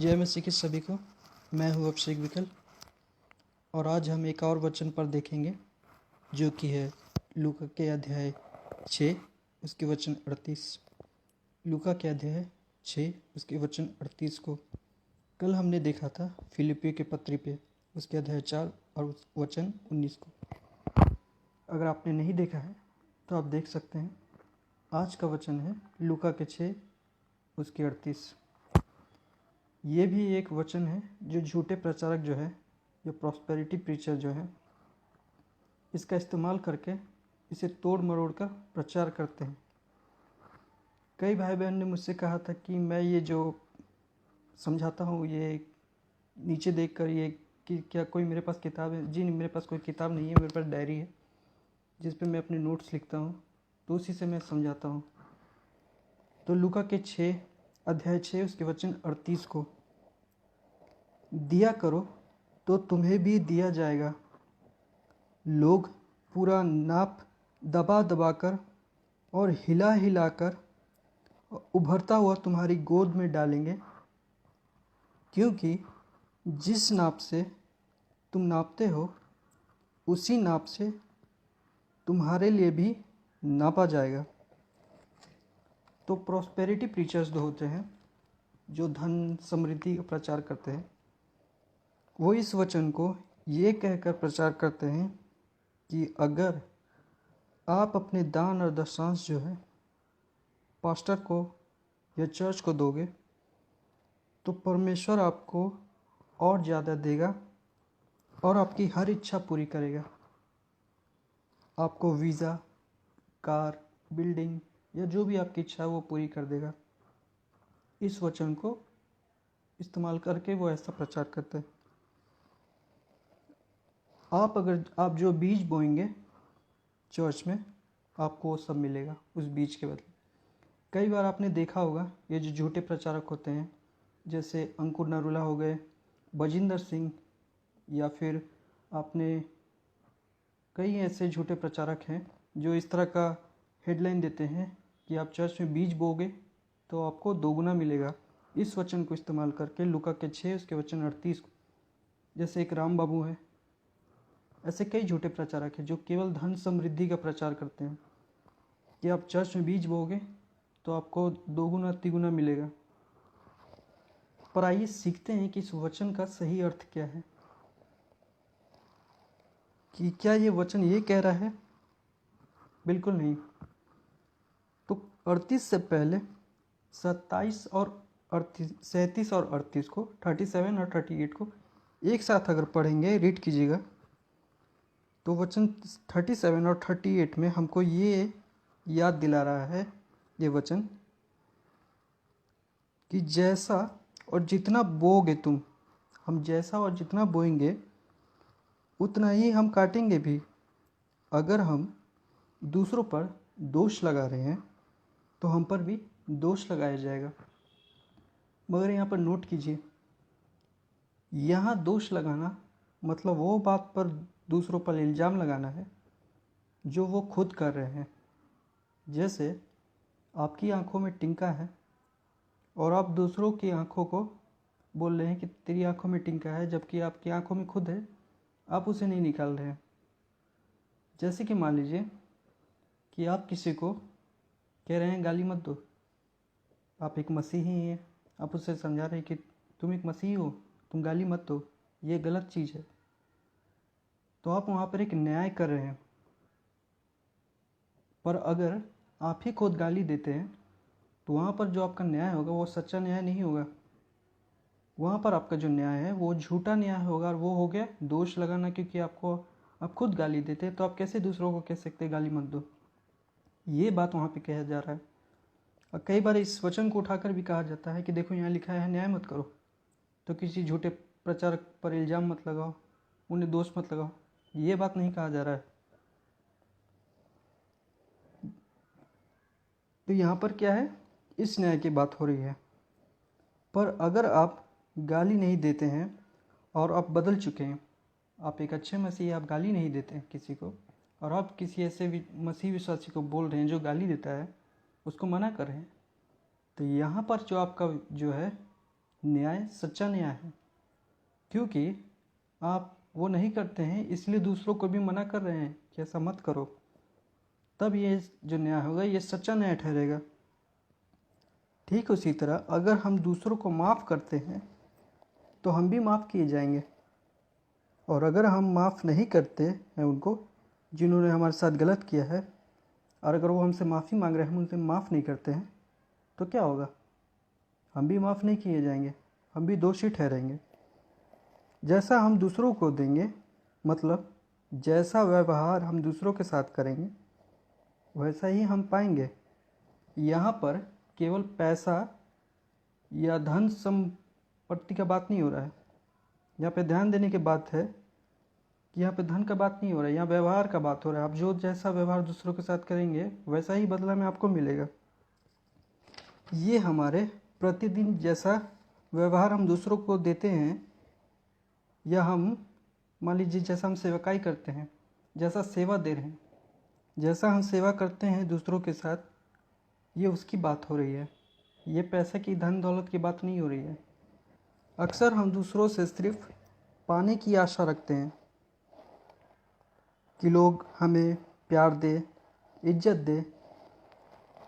जय मसीह के सभी को। मैं हूँ अभिषेक विकल और आज हम एक और वचन पर देखेंगे जो कि है लूका के अध्याय 6 उसके वचन 38। लूका के अध्याय 6 उसके वचन 38 को कल हमने देखा था फिलिपियों के पत्री पे उसके अध्याय 4 और उस वचन 19 को। अगर आपने नहीं देखा है तो आप देख सकते हैं। आज का वचन है लूका के 6 उसके 38। ये भी एक वचन है जो झूठे प्रचारक जो है, जो प्रॉस्पेरिटी प्रीचर जो है, इसका इस्तेमाल करके इसे तोड़ मरोड़ कर प्रचार करते हैं। कई भाई बहन ने मुझसे कहा था कि मैं ये जो समझाता हूँ ये नीचे देखकर ये कि क्या कोई मेरे पास किताब है। जी नहीं, मेरे पास कोई किताब नहीं है, मेरे पास डायरी है जिस पे मैं अपने नोट्स लिखता हूँ, तो उसी से मैं समझाता हूँ। तो लूका के 6 अध्याय 6 उसके वचन 38 को, दिया करो तो तुम्हें भी दिया जाएगा, लोग पूरा नाप दबा दबा कर और हिला हिला कर उभरता हुआ तुम्हारी गोद में डालेंगे, क्योंकि जिस नाप से तुम नापते हो उसी नाप से तुम्हारे लिए भी नापा जाएगा। तो प्रॉस्पेरिटी प्रीचर्स जो होते हैं, जो धन समृद्धि का प्रचार करते हैं, वो इस वचन को ये कहकर प्रचार करते हैं कि अगर आप अपने दान और दशांश जो है पास्टर को या चर्च को दोगे तो परमेश्वर आपको और ज़्यादा देगा और आपकी हर इच्छा पूरी करेगा। आपको वीज़ा, कार, बिल्डिंग या जो भी आपकी इच्छा है वो पूरी कर देगा। इस वचन को इस्तेमाल करके वो ऐसा प्रचार करते हैं। आप जो बीज बोएंगे चर्च में, आपको वो सब मिलेगा उस बीज के बदले। कई बार आपने देखा होगा ये जो झूठे प्रचारक होते हैं, जैसे अंकुर नरूला हो गए, बजिंदर सिंह, या फिर आपने कई ऐसे झूठे प्रचारक हैं जो इस तरह का हेडलाइन देते हैं कि आप चर्च में बीज बोगे तो आपको दोगुना मिलेगा। इस वचन को इस्तेमाल करके लूका के 6 उसके वचन 38 को, जैसे एक राम बाबू है, ऐसे कई झूठे प्रचारक हैं जो केवल धन समृद्धि का प्रचार करते हैं कि आप चर्च में बीज बोगे तो आपको दोगुना तिगुना मिलेगा। पर आइए सीखते हैं कि इस वचन का सही अर्थ क्या है, कि क्या ये वचन ये कह रहा है? बिल्कुल नहीं। तो 38 से पहले 37 और 37 और 38 को, 37 और 38 को एक साथ अगर पढ़ेंगे, रीड कीजिएगा, तो वचन 37 और 38 में हमको ये याद दिला रहा है ये वचन कि जैसा और जितना बोओगे तुम, हम जैसा और जितना बोएंगे उतना ही हम काटेंगे भी। अगर हम दूसरों पर दोष लगा रहे हैं तो हम पर भी दोष लगाया जाएगा। मगर यहाँ पर नोट कीजिए, यहाँ दोष लगाना मतलब वो बात पर दूसरों पर इल्ज़ाम लगाना है जो वो खुद कर रहे हैं। जैसे आपकी आंखों में टिंका है और आप दूसरों की आंखों को बोल रहे हैं कि तेरी आंखों में टिंका है, जबकि आपकी आंखों में खुद है, आप उसे नहीं निकाल रहे हैं। जैसे कि मान लीजिए कि आप किसी को कह रहे हैं गाली मत दो, आप एक मसीही हैं, आप उससे समझा रहे हैं कि तुम एक मसीही हो, तुम गाली मत दो, ये गलत चीज़ है। तो आप वहाँ पर एक न्याय कर रहे हैं। पर अगर आप ही खुद गाली देते हैं तो वहाँ पर जो आपका न्याय होगा वो सच्चा न्याय नहीं होगा। वहाँ पर आपका जो न्याय है वो झूठा न्याय होगा, और वो हो गया दोष लगाना, क्योंकि आप खुद गाली देते हैं तो आप कैसे दूसरों को कह सकते हैं गाली मत दो। ये बात वहाँ पे कहा जा रहा है। और कई बार इस वचन को उठाकर भी कहा जाता है कि देखो यहाँ लिखा है न्याय मत करो, तो किसी झूठे प्रचारक पर इल्ज़ाम मत लगाओ, उन्हें दोष मत लगाओ। ये बात नहीं कहा जा रहा है। तो यहाँ पर क्या है, इस न्याय की बात हो रही है। पर अगर आप गाली नहीं देते हैं और आप बदल चुके हैं, आप एक अच्छे मसीही, आप गाली नहीं देते हैं किसी को, और आप किसी ऐसे मसीही विश्वासी को बोल रहे हैं जो गाली देता है, उसको मना कर रहे हैं, तो यहाँ पर जो आपका जो है न्याय सच्चा न्याय है, क्योंकि आप वो नहीं करते हैं इसलिए दूसरों को भी मना कर रहे हैं कि ऐसा मत करो। तब ये जो न्याय होगा ये सच्चा न्याय ठहरेगा। ठीक उसी तरह अगर हम दूसरों को माफ़ करते हैं तो हम भी माफ़ किए जाएंगे, और अगर हम माफ़ नहीं करते हैं उनको जिन्होंने हमारे साथ गलत किया है, और अगर वो हमसे माफ़ी मांग रहे हैं हम उनसे माफ़ नहीं करते हैं, तो क्या होगा? हम भी माफ़ नहीं किए जाएंगे, हम भी दोषी ठहरेंगे। जैसा हम दूसरों को देंगे, मतलब जैसा व्यवहार हम दूसरों के साथ करेंगे वैसा ही हम पाएंगे। यहाँ पर केवल पैसा या धन संपत्ति का बात नहीं हो रहा है। यहाँ पे ध्यान देने की बात है कि यहाँ पे धन का बात नहीं हो रहा है, यहाँ व्यवहार का बात हो रहा है। आप जो जैसा व्यवहार दूसरों के साथ करेंगे वैसा ही बदला में आपको मिलेगा। ये हमारे प्रतिदिन जैसा व्यवहार हम दूसरों को देते हैं, या हम मान लीजिए जैसा हम सेवकाई करते हैं, जैसा सेवा दे रहे हैं, जैसा हम सेवा करते हैं दूसरों के साथ, ये उसकी बात हो रही है। ये पैसे की धन दौलत की बात नहीं हो रही है। अक्सर हम दूसरों से सिर्फ पाने की आशा रखते हैं कि लोग हमें प्यार दे, इज्जत दे,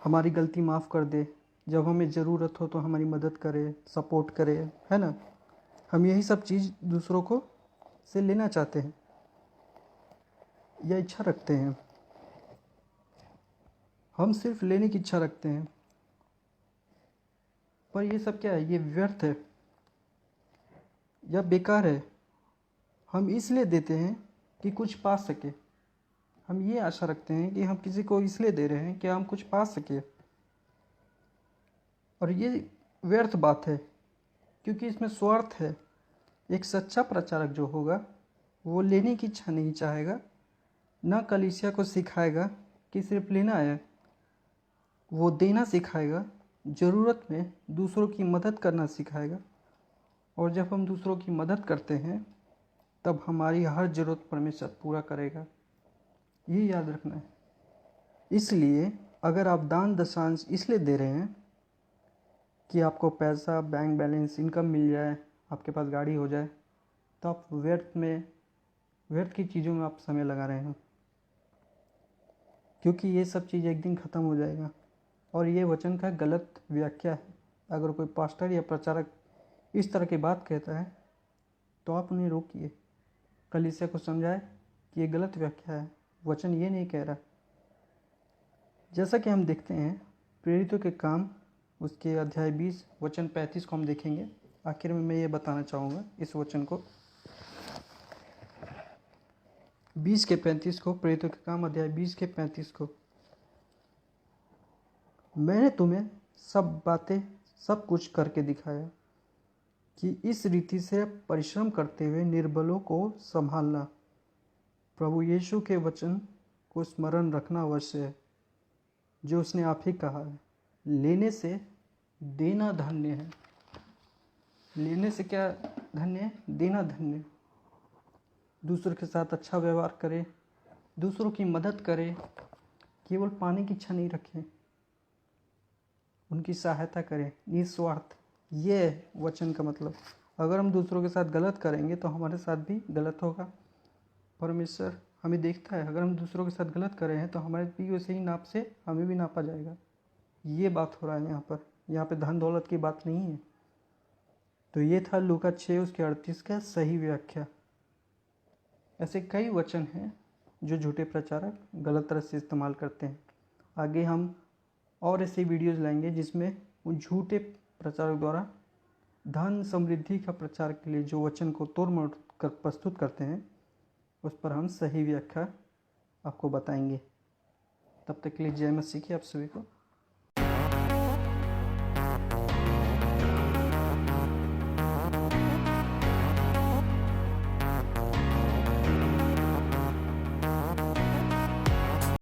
हमारी गलती माफ़ कर दे, जब हमें ज़रूरत हो तो हमारी मदद करे, सपोर्ट करे, है ना। हम यही सब चीज़ दूसरों को से लेना चाहते हैं या इच्छा रखते हैं। हम सिर्फ लेने की इच्छा रखते हैं, पर ये सब क्या है? ये व्यर्थ है या बेकार है। हम इसलिए देते हैं कि कुछ पा सके। हम ये आशा रखते हैं कि हम किसी को इसलिए दे रहे हैं कि हम कुछ पा सके, और ये व्यर्थ बात है क्योंकि इसमें स्वार्थ है। एक सच्चा प्रचारक जो होगा वो लेने की इच्छा नहीं चाहेगा, ना कलीसिया को सिखाएगा कि सिर्फ लेना है, वो देना सिखाएगा, ज़रूरत में दूसरों की मदद करना सिखाएगा। और जब हम दूसरों की मदद करते हैं तब हमारी हर ज़रूरत परमेश्वर पूरा करेगा। ये याद रखना है। इसलिए अगर आप दान दशांश इसलिए दे रहे हैं कि आपको पैसा, बैंक बैलेंस, इनकम मिल जाए, आपके पास गाड़ी हो जाए, तो आप व्यर्थ की चीज़ों में आप समय लगा रहे हैं, क्योंकि ये सब चीज़ एक दिन ख़त्म हो जाएगा। और ये वचन का गलत व्याख्या है। अगर कोई पास्टर या प्रचारक इस तरह की बात कहता है तो आप उन्हें रोकिए, कलीसिया को समझाए कि ये गलत व्याख्या है, वचन ये नहीं कह रहा। जैसा कि हम देखते हैं प्रेरितों के काम उसके अध्याय 20 वचन 35 को हम देखेंगे। आखिर में मैं ये बताना चाहूँगा इस वचन को, 20 के 35 को, प्रेरितों के काम अध्याय 20 के 35 को। मैंने तुम्हें सब कुछ करके दिखाया कि इस रीति से परिश्रम करते हुए निर्बलों को संभालना। प्रभु यीशु के वचन को स्मरण रखना अवश्य है, जो उसने आप ही कहा है, लेने से देना धन्य है। लेने से क्या धन्य है? देना धन्य। दूसरों के साथ अच्छा व्यवहार करें, दूसरों की मदद करें, केवल पाने की इच्छा नहीं रखें, उनकी सहायता करें निस्वार्थ। ये है वचन का मतलब। अगर हम दूसरों के साथ गलत करेंगे तो हमारे साथ भी गलत होगा। परमेश्वर हमें देखता है, अगर हम दूसरों के साथ गलत कर रहे हैं तो हमारे भी वैसे ही नाप से हमें भी नापा जाएगा। ये बात हो रहा है यहाँ पे धन दौलत की बात नहीं है। तो ये था लूका 6 उसके 38 का सही व्याख्या। ऐसे कई वचन हैं जो झूठे प्रचारक गलत तरह से इस्तेमाल करते हैं। आगे हम और ऐसे वीडियोज़ लाएंगे जिसमें उन झूठे प्रचारक द्वारा धन समृद्धि का प्रचार के लिए जो वचन को तोड़ मोड़ कर प्रस्तुत करते हैं उस पर हम सही व्याख्या आपको बताएंगे। तब तक के लिए जय मसीह की आप सभी को।